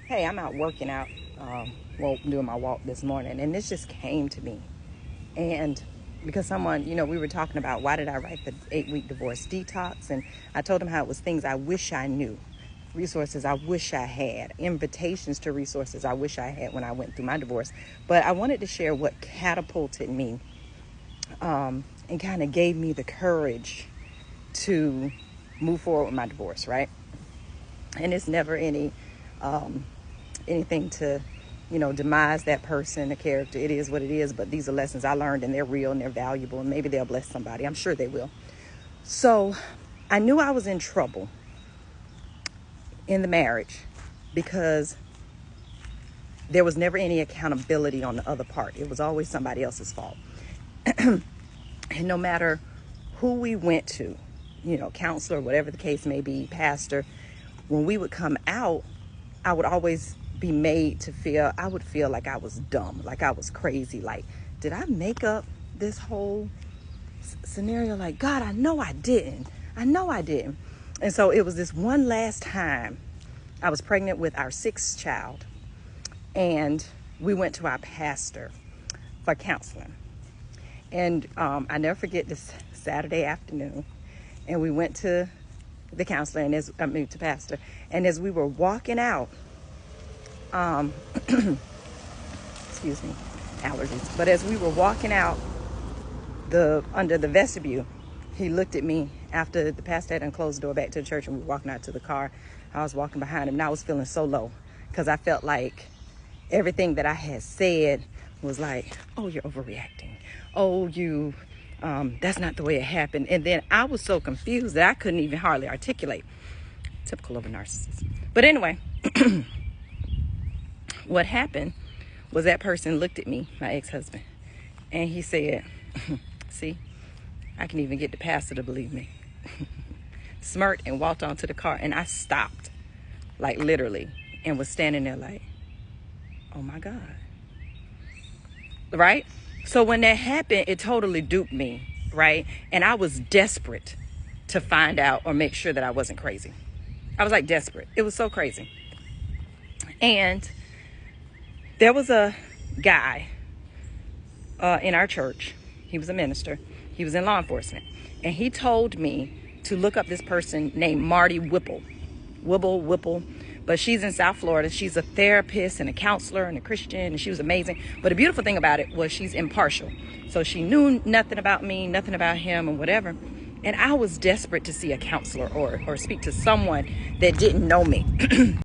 hey, I'm out working out, doing my walk this morning, and this just came to me. And because someone, we were talking about why did I write the 8-week divorce detox, and I told them how it was things I wish I knew, resources I wish I had, invitations to resources I wish I had when I went through my divorce. But I wanted to share what catapulted me and kind of gave me the courage to move forward with my divorce, right? And it's never anything to, demise that person, the character. It is what it is. But these are lessons I learned, and they're real and they're valuable, and maybe they'll bless somebody. I'm sure they will. So I knew I was in trouble in the marriage because there was never any accountability on the other part. It was always somebody else's fault. And no matter who we went to, counselor, whatever the case may be, pastor, when we would come out, I would always be made to feel, I would feel like I was dumb, like I was crazy. Like, did I make up this whole scenario? Like, God, I know I didn't. And so it was this one last time. I was pregnant with our 6th child, and we went to our pastor for counseling. And I never forget this Saturday afternoon, and we went to the counselor, and to pastor. And as we were walking out, excuse me, allergies. But as we were walking out under the vestibule, he looked at me after the pastor had closed the door back to the church, and we were walking out to the car. I was walking behind him, and I was feeling so low because I felt like everything that I had said was like, oh, you're overreacting. Oh, that's not the way it happened. And then I was so confused that I couldn't even hardly articulate. Typical of a narcissist. But anyway, what happened was that person looked at me, my ex-husband, and he said, see, I can even get the pastor to believe me. Smirked and walked onto the car, and I stopped, like literally, and was standing there like, oh my God. Right? So when that happened, it totally duped me, right? And I was desperate to find out or make sure that I wasn't crazy. I was like desperate. It was so crazy. And there was a guy in our church. He was a minister. He was in law enforcement. And he told me to look up this person named Marty Whipple. But she's in South Florida. She's a therapist and a counselor and a Christian, and she was amazing. But the beautiful thing about it was she's impartial. So she knew nothing about me, nothing about him, and whatever. And I was desperate to see a counselor or speak to someone that didn't know me.